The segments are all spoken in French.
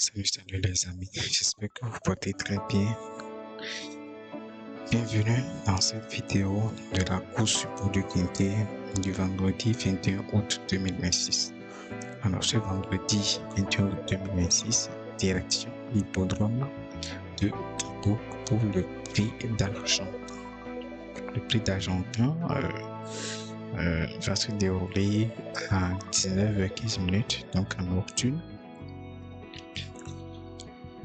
Salut les amis, j'espère que vous portez très bien. Bienvenue dans cette vidéo de la course pour du Quintet du vendredi 21 août 2026. Alors ce vendredi 21 août 2026, direction l'hippodrome de Tripot pour le prix d'argent. Le prix d'argent 1 va se dérouler à 19h15 donc en nocturne,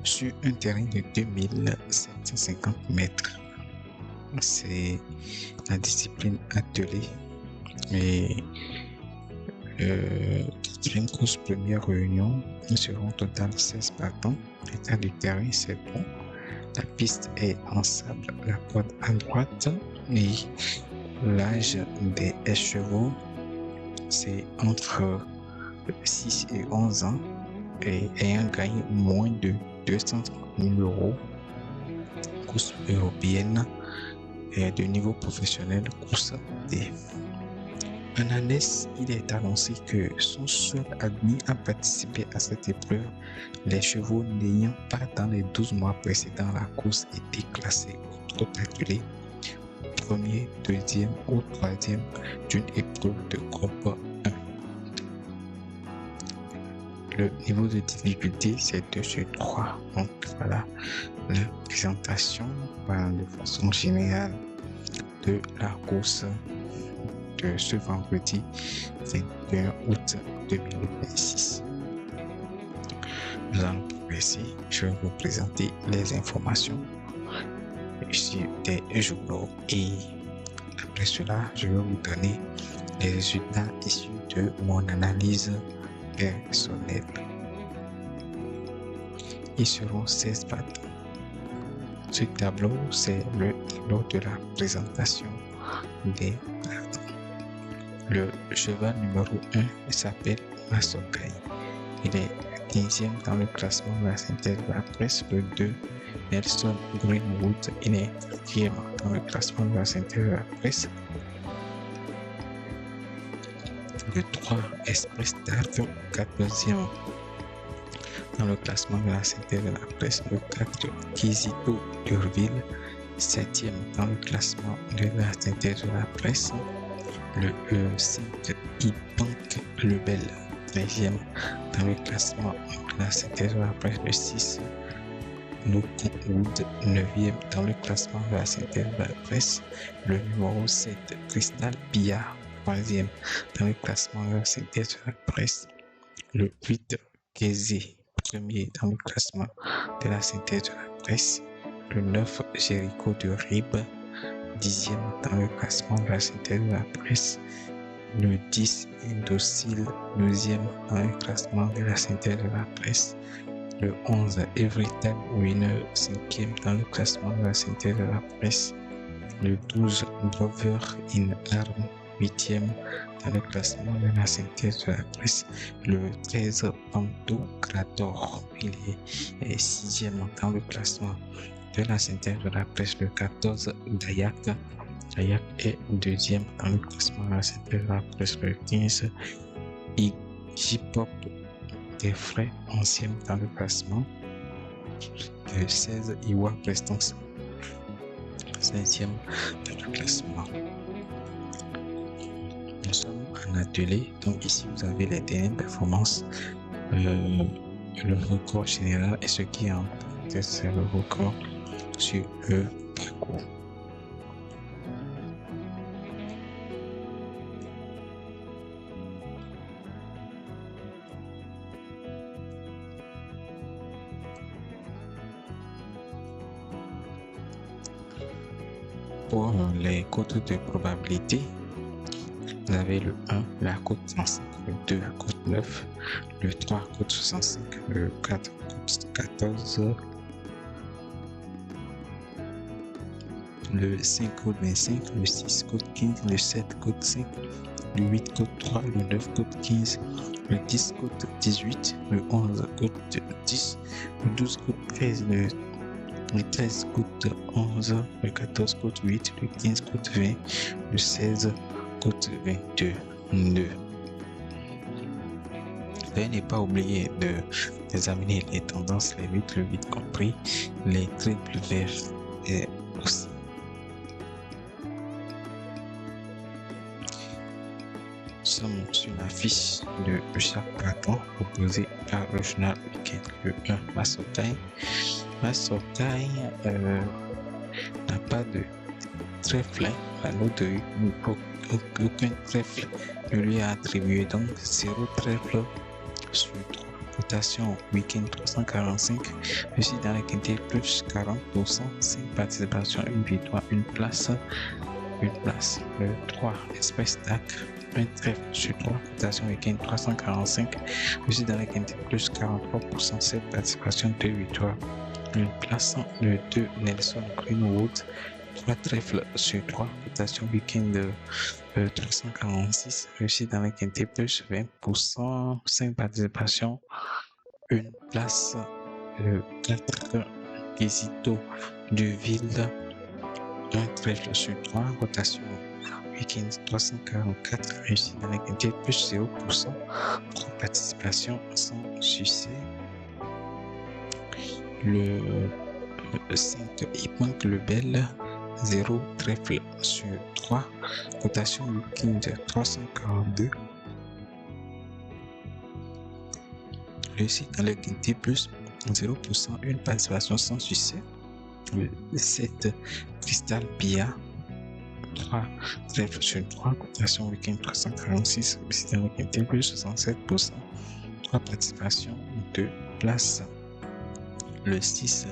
sur un terrain de 2750 mètres. C'est la discipline attelée et quatrième course première réunion. Nous serons au total 16 partants. L'état du terrain, c'est bon. La piste est en sable, la corde à droite et l'âge des chevaux, c'est entre 6 et 11 ans et ayant gagné moins de 230 000 €, course européenne et de niveau professionnel, course D. En annexe, il est annoncé que sont seuls admis à participer à cette épreuve les chevaux n'ayant pas dans les 12 mois précédant la course été classés ou trop attelés premier, deuxième ou troisième d'une épreuve de groupe 1. Le niveau de difficulté, c'est 2 sur 3. Donc voilà la présentation de façon générale de la course de ce vendredi 21 août 2026. Nous allons progresser. Je vais vous présenter les informations sur des journaux et après cela, je vais vous donner les résultats issus de mon analyse personnelle. Ils seront 16 partants. Ce tableau, c'est le tableau de la présentation des partants. Le cheval numéro 1 s'appelle Masokai. Il est 15e dans le classement de la synthèse de la presse. Le 2, Nelson Greenwood, il est 4e dans le classement de la synthèse de la presse. Le 3, Express Dark, 14e dans le classement de la synthèse de la presse. Le 4, Kizito d'Urville, 7e dans le classement de la synthèse de la presse. Le 5, Ipank Lebel, 13e dans le classement de la synthèse de la presse. Le 6, Nokon Wood, 9e dans le classement de la synthèse de la presse. Le numéro 7, Crystal Billard, 3e dans le classement de la synthèse de la presse. Le 8, Kézé, 1er dans le classement de la synthèse de la presse. Le 9, Jericho de Rib, 10e dans le classement de la synthèse de la presse. Le 10, Indocile, 12e dans le classement de la synthèse de la presse. Le 11, Everytime Winner, 5e dans le classement de la synthèse de la presse. Le 12, Drover in Arm, 8e dans le classement de la synthèse de la presse. Le 13, Panto Krator, il est 6e dans le classement de la synthèse de la presse. Le 14, Dayak est 2e dans le classement de la synthèse de la presse. Le 15, J-Pop des frais, 11e dans le classement. Le 16, Iwa Prestance, 5e dans le classement. Nous sommes en atelier, donc ici vous avez les dernières performances, le record général et ce qui est en tête, c'est le record sur le parcours. Pour les cotes de probabilité, vous avez le 1, la cote 105, le 2, cote 9, le 3, cote 65, le 4, cote 14, le 5, cote 25, le 6, cote 15, le 7, cote 5, le 8, cote 3, le 9, cote 15, le 10, cote 18, le 11, cote 10, le 12, cote 13, le 13, cote 11, le 14, cote 8, le 15, cote 20, le 16, cote 22. D'ailleurs, ne pas oublier d'examiner les tendances, les 8, le 8 compris, les triples verts aussi. Nous sommes sur la fiche de chaque plateau proposé par le journal Week-end. Le 1, Massotaille. Massotaille n'a pas de trèfle. La note de aucun trèfle ne lui a attribué, donc 0 trèfle sur 3. Cotation Week-end 345. Aussi dans la quintette plus 40%, 5 participations, une victoire, une place. Le 3, Express DAC, un trèfle sur 3, cotation week-end 345. Aussi dans la quintette plus 43%, 7 participations, 2 victoires, une place. Le 2, Nelson Greenwood, 3 trèfles sur 3, cotation week-end 346. Aussi dans la quintette plus 20%, 5 participations, une place. Le 4, Quesito Duville, un trèfle sur 3, rotation week-end 344, réussi dans la quantité plus 0%, 3 participations sans succès. Le 5, Ipank Lebel, 0 trèfle sur 3, rotation week-end 342, réussi dans la quantité plus 0%, une participation sans succès. Le 7, Crystal Pia, 3 trèfles sur 3, cotation week-end 346, réussite en quintité plus 67%, 3 participations, 2 places. Le 6,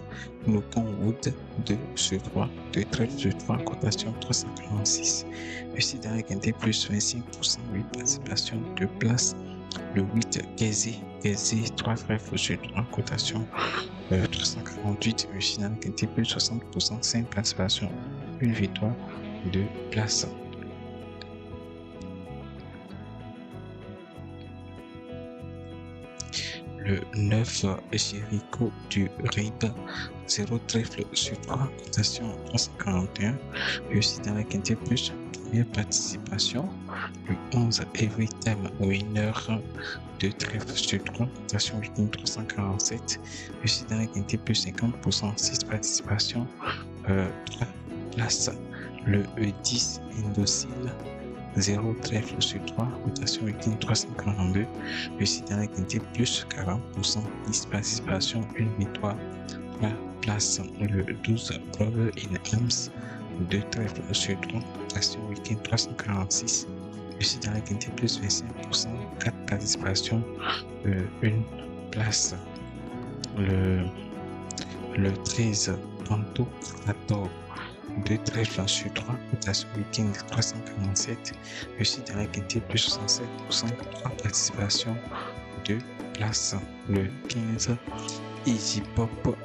Nocon Wood, 2 sur 3, 2 trèfles sur 3, cotation 346, réussite en quintité plus 25%, 8 participations, 2 places. Le 8, Gezi, 3 trèfles sur 3, cotation 348, réussi dans la quantité plus 60%, 5 participations, une victoire, 2 places. Le 9, Jericho du Rib, 0 trèfle sur 3, cotation 341, réussi dans la quantité plus, première participation. Le 11, Every Time Winner, 2 trèfles sur 3, cotation week-end 347, réussi dans la quantité plus 50%, 6 participations, 3 places. Le 10, Indocile, 0 trèfle sur 3, cotation week-end 342, réussi dans la quantité plus 40%, 10 participations, une victoire, 3 places. Le 12, Brother in Arms, 2 trèfles sur 3, cotation week-end 346, réussi dans la quantité plus 25%, 4 participations, une place. Le 13, Panto Krator, 2 trèfles sur 3, cotation week-end 347, réussi dans la quantité plus 67%, 3 participations, 2 places. Le 15, Easy Pop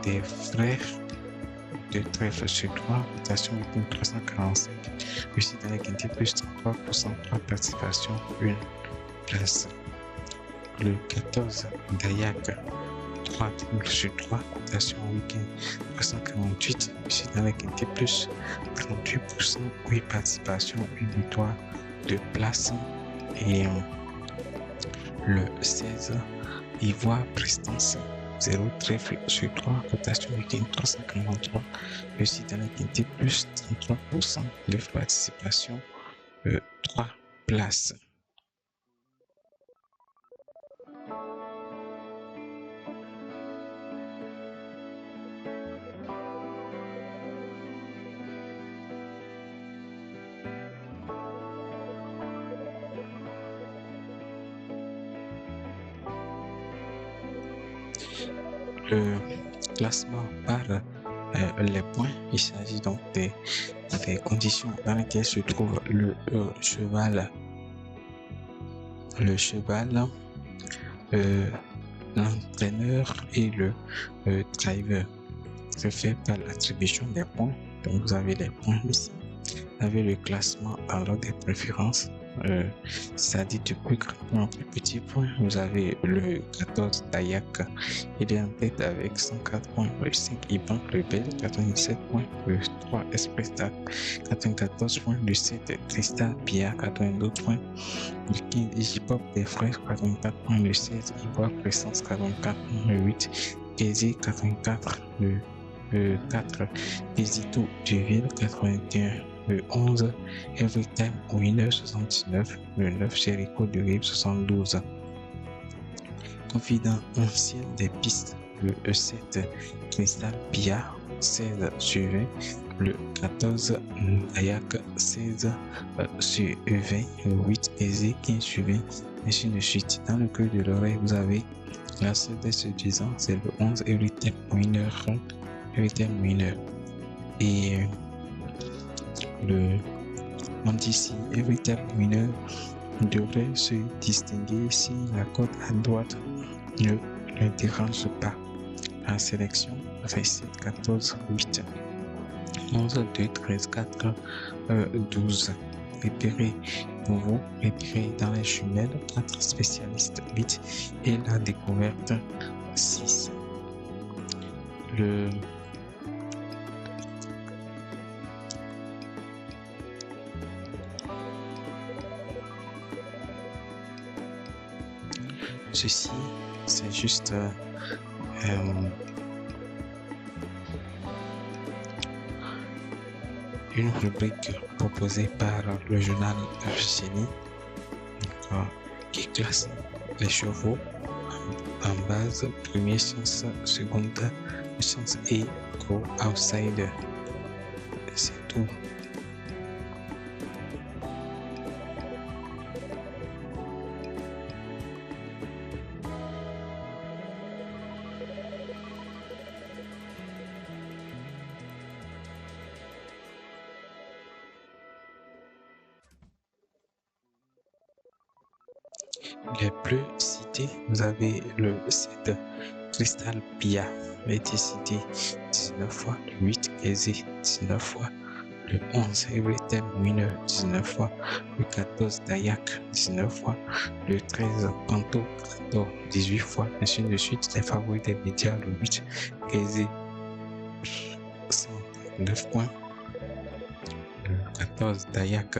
des frères, 2 trèfles sur 3, cotation week-end 345, réussi dans la quantité plus 33%, 3 participations, 1 place. Le 14, Dayak, 3 trèfles sur 3, cotation week-end 348, réussi dans la quantité plus 38%, 8 participations, 1 victoire, 2 places. Et le 16, Ivoire Prestance, 0 trèfle sur 3, cotation week-end 343, réussi dans la quantité plus 33%, 9 participations, 3 places. Le classement par les points, il s'agit donc des conditions dans lesquelles se trouve le cheval, l'entraîneur et le driver. C'est fait par l'attribution des points. Donc vous avez les points ici, vous avez le classement dans l'ordre des préférences, c'est-à-dire du plus grand point au plus petit point. Vous avez le 14 Dayak, il est en tête avec 104 points. Le 5 Iban Rebelle, 97 points. Le 3 Espresta, 94 points. Le 7 Crystal Pia, 82 points. Le 15 J-Pop des Frères, 84 points. Le 16 Ivoire Présence, 84 points. Le 8 Kézi, 84. Le 4 Hésito Duville, 81. Le 11 Everytime Winner, 79. Le 9 Jericho du Rib, 72. Confident ancien des pistes, le 7 Crystal Pia, 16 sur 20. Le 14 Dayak, 16 sur 20. Le 8 Eze, 15 sur 20. Ainsi de suite. Dans le cœur de l'oreille, vous avez la seule des séduisants, c'est le 11 Everytime Winner. Everytime Winner. Et on dit ici Everytime Winner devrait se distinguer si la cote à droite ne dérange pas. La sélection fait 7, 14, 8, 11, 2, 13, 4, 12. Repérez pour vous, repérez dans les jumelles 4 spécialistes 8 et la découverte 6. Ceci, c'est juste une rubrique proposée par le journal Génie qui classe les chevaux en base, première chance, seconde chance et go outside. C'est tout. Les plus cités, vous avez le 7 Crystal Pia, il a été cité 19 fois, le 8 Eze 19 fois, le 11 Everytime Winner 19 fois, le 14 Dayak 19 fois, le 13 Panto 18 fois, ainsi de suite. Les favoris des médias, le 8 Eze 109 points, le 14 Dayak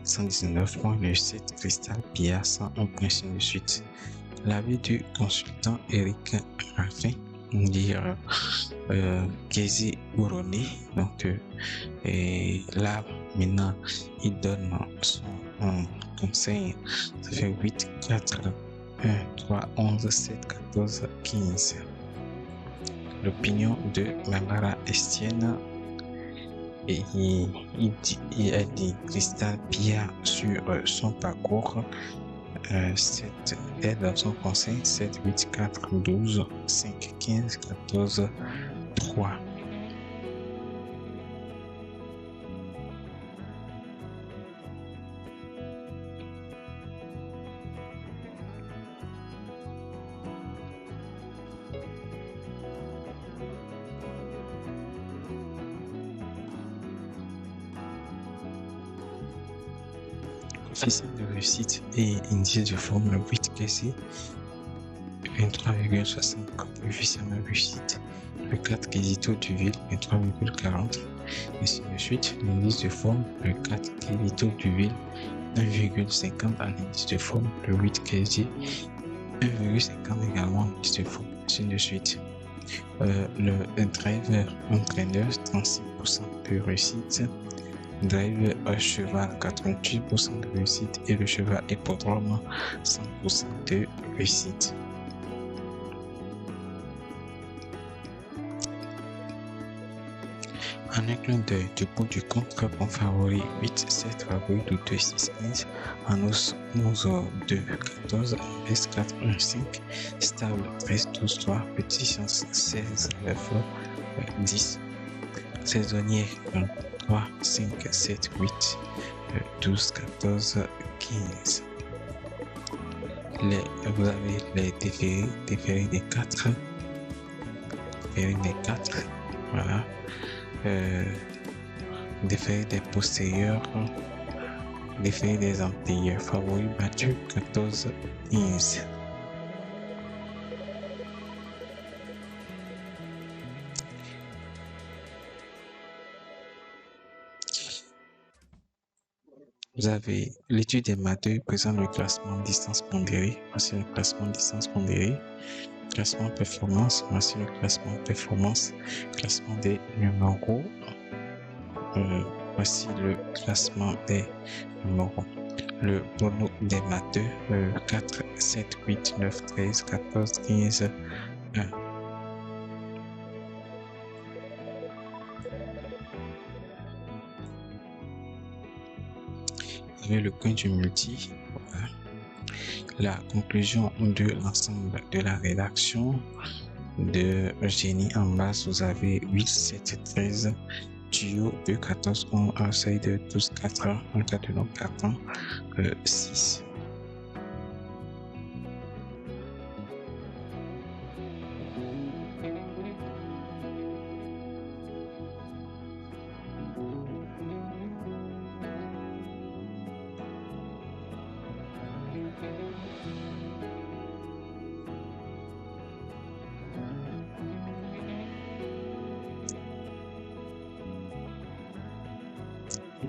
119 points, le 7 Crystal Pia 101 points, ainsi de suite. L'avis du consultant Eric Raffin, dire Kézi Bouroni, donc et là maintenant il donne son conseil, ça fait 8, 4, 1, 3, 11, 7, 14, 15. L'opinion de Barbara Estienne, et il a dit Crystal Pia sur son parcours. 7 est dans son conseil, 7, 8, 4, 12, 5, 15, 14, 3. Coefficient de réussite et indice de forme 8 caissé, 23,60 comme coefficient de réussite, le 4 Quesito Duville, 23,40, ainsi de suite. L'indice de forme, le 4 Quesito Duville, 1,50 en indice de forme, le 8 Quesy, 1,50 également en indice de forme, ainsi de suite. Le driver entraîneur, 36% de réussite. Drive cheval 88% de réussite et le cheval hippodrome 100% de réussite. En un clin d'œil, debout du contre bon favori 8, 7 favori de 2, 6, 15, en os 11, 2, 14, en baisse 4, 1, 5, stable 13, 12, 3, petit chance 16, 9, 10, saisonnier 3, 5, 7, 8, 12, 14, 15. Vous avez les déférés des 4, voilà. Déférés des postérieurs, L'effet des Antilles. Favori battu 14-15. Vous avez l'étude des matheux présente le classement distance pondérée. Voici le classement distance pondérée. Classement performance. Voici le classement performance. Classement des numéros. Voici le classement des numéros. Le prono des matheux 4, 7, 8, 9, 13, 14, 15, 1. Avec le coin du multi, la conclusion de l'ensemble de la rédaction de génie en base, vous avez 8, 7, 13, tuyau 2, 14, 11, un seuil de 12, 4, un cas de long 4 ans, 6.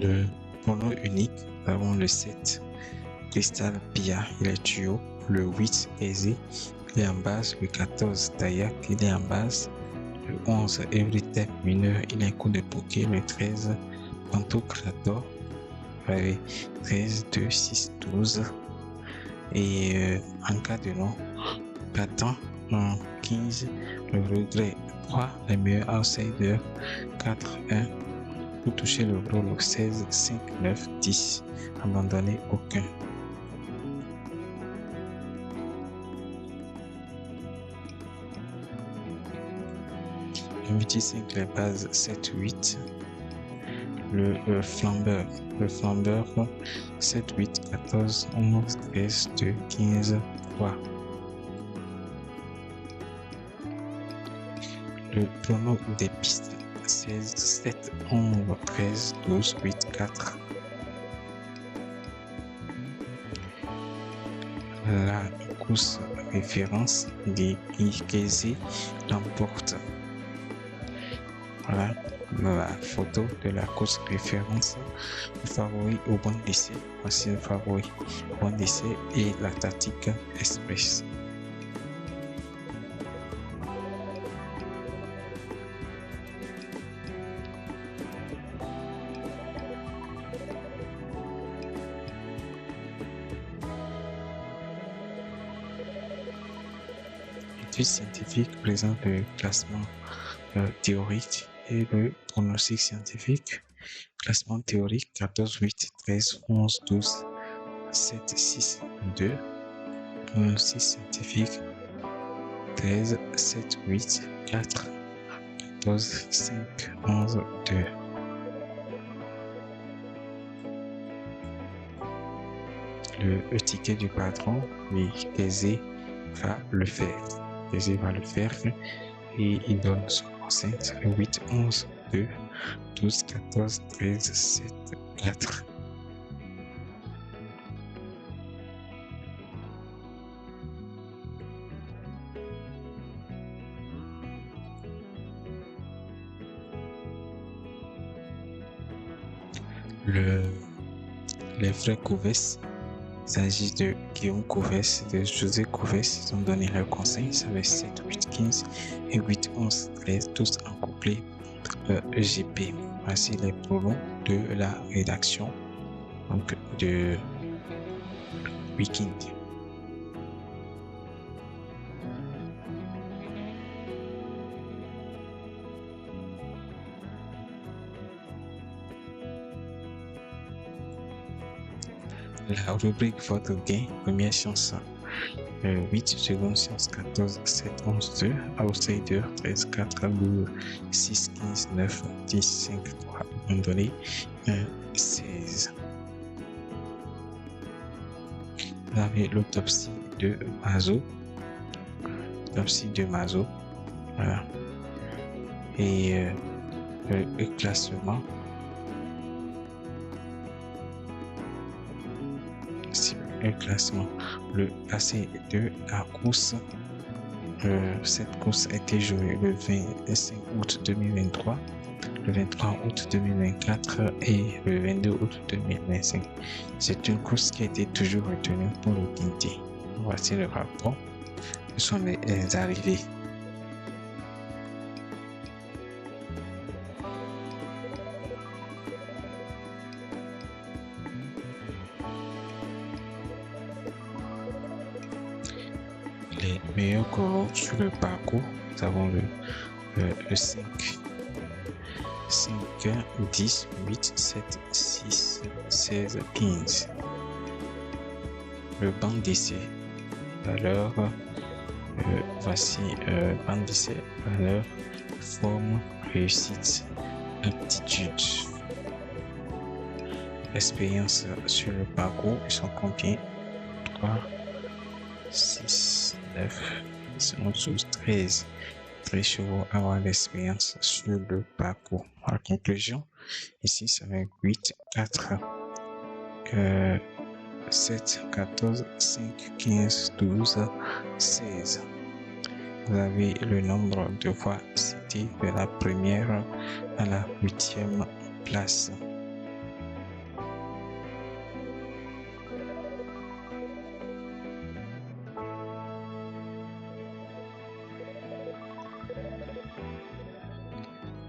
Le prono unique, nous avons le 7, cristal Pia, il est tuyau, le 8, aisé, il est en base, le 14, Dayak, il est en base, le 11, Everytime mineur, il est un coup de poker, le 13, Pantocrator, avec 13, 2, 6, 12, et en cas de long, Patan, 15, le regret 3, le meilleur outsider, 4, 1, pour toucher le gros 16, 5, 9, 10, abandonner aucun. Le multi 5, les bases 7, 8. Le flambeur 7, 8, 14, 11, 13, 2, 15, 3. Le prono des pistes 16, 7, 11, 13, 12, 8, 4. La course référence des Ikezi l'emporte. Voilà la photo de la course référence. Le favori au bon d'essai. Voici le favori au bon d'essai et la tactique express. L'étude scientifique présente le classement théorique et le pronostic scientifique. Classement théorique 14, 8, 13, 11, 12, 7, 6, 2. Pronostic scientifique 13, 7, 8, 4, 14, 5, 11, 2. Le ticket du patron, oui, Kézé va le faire. Kézé va le faire et il donne son conseil 8, 11, 2, 12, 14, 13, 7, 4. Les frères Couves, il s'agit de Guillaume Couves, de José Couves, ils ont donné leur conseil, ça va 7, 8, 15 et 8, 11, 13, tous en couplet EGP. Voici les pronoms de la rédaction donc de Weekend. La rubrique Votre gain, première chance 8, seconde chance 14, 7, 11, 2, outsider 13, 4, 12, 6, 15, 9, 10, 5, 3, abandonné 16. Vous avez l'autopsie de Mazo. L'autopsie de Mazo. Voilà. Et le classement. un classement. Le passé de la course. Cette course a été jouée le 25 août 2023, le 23 août 2024 et le 22 août 2025. C'est une course qui a été toujours retenue pour le Tinté. Voici le rapport. Ce sont les arrivées. Les meilleurs coureurs sur le parcours, nous avons le 5, 10, 8, 7, 6, 16, 15. Le banc d'essai, valeur, voici banc d'essai, valeur, forme, réussite, aptitude. Expérience sur le parcours, ils sont combien? 3, 6, 9, 12, 13. 13 chevaux avoir l'expérience sur le parcours. En conclusion, ici ça va être 8, 4, 7, 14, 5, 15, 12, 16. Vous avez le nombre de fois cité de la première à la 8e place.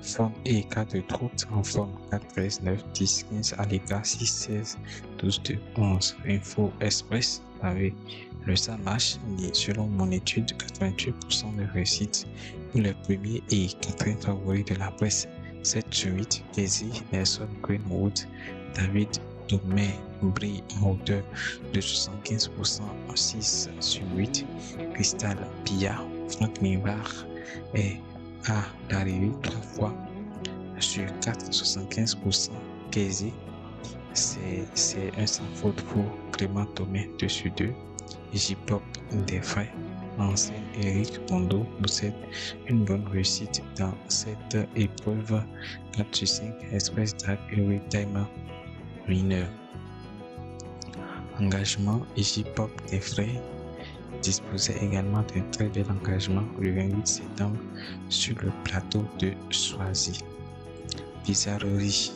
Forme E, 4 de troupes en forme 4, 13, 9, 10, 15, à l'écart 6, 16, 12, 2, 11. Info Express avec le ça marche, selon mon étude, 88% de réussite pour les premiers et 4 favoris de la presse. 7 sur 8, Casey, Nelson, Greenwood, David, Tomé, brille en hauteur de 75%, 6 sur 8, Crystal, Pia, Franck Mivard est à l'arrivée 3 fois sur 4, 75%. Casey, c'est un sans faute pour Clément Tomé 2 sur 2. J-Pop des frais. Ancien Eric Pondo possède une bonne réussite dans cette épreuve. 4 sur 5, Express Drag Early Timer Winner. Engagement J-Pop des frais disposait également d'un très bel engagement le 28 septembre sur le plateau de Soisy. Bizarrerie,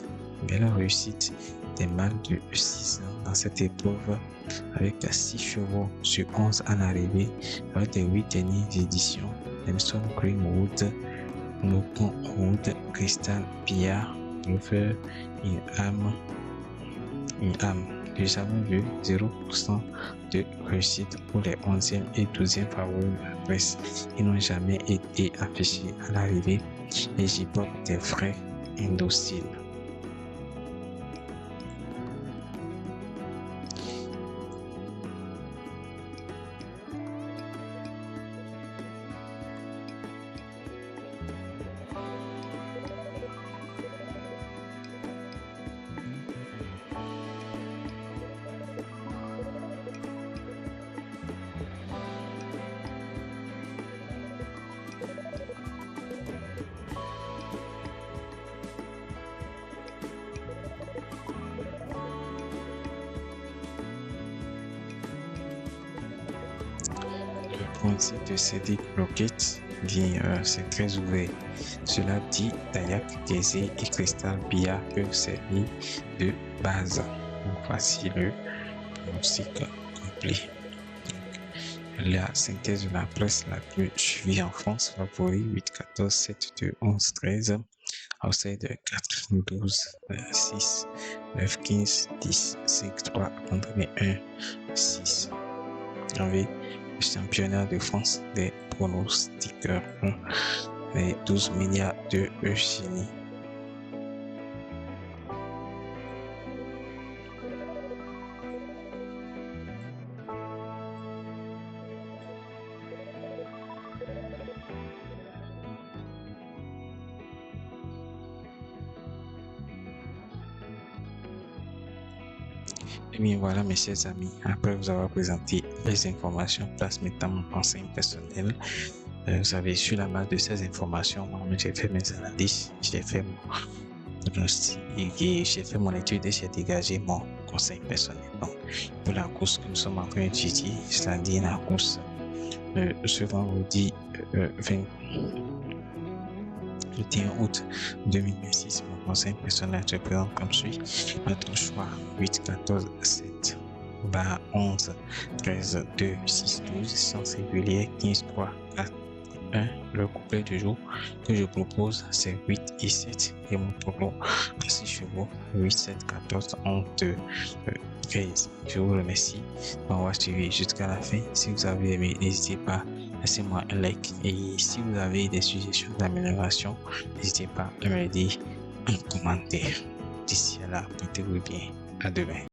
belle réussite des mâles de 6 ans dans cette épreuve avec 6 chevaux sur 11 à l'arrivée avec les 8 dernières éditions. Nelson Greenwood, Mokon Wood, Crystal Pia, River, Inham. Nous avons vu 0% de réussite pour les 11e et 12e favoris de la presse. Ils n'ont jamais été affichés à l'arrivée. Les J-Pop des frais indociles. Le principe de Cédric Rocket dit c'est très ouvert. Cela dit, Dayak, Gazé et Crystal Bia peuvent servir de base. Donc, voici le pronostic complet. La synthèse de la presse la plus suivie en France, favori 8, 14, 7, 2, 11, 13, outside 4, 12, 6, 9, 15, 10, 5, 3, abandonné 1, 6. Avec le championnat de France des pronostiqueurs, les 12 milliards de Eugénie. Et bien voilà mes chers amis, après vous avoir présenté les informations, place mettant mon pensée personnelle, vous avez su la base de ces informations, moi j'ai fait mes analyses, j'ai fait mon pronostic, j'ai fait mon étude et j'ai dégagé mon conseil personnel. Donc, pour la course que nous sommes en train d'étudier, c'est-à-dire la course ce vendredi 21 août 2026, mon conseil personnel se présente comme suit. Notre choix 8, 14, 7, 11, 13, 2, 6, 12, sciences régulières 15, 3, 4, 1. Le couplet du jour que je propose, c'est 8 et 7 et mon tableau à 6 chevaux 8, 7, 14, 11, 2, 13. Je vous remercie d'avoir suivi jusqu'à la fin. Si vous avez aimé, n'hésitez pas, laissez-moi un like, et si vous avez des suggestions d'amélioration, n'hésitez pas à me le dire en commentaire. D'ici là, portez-vous bien. À demain.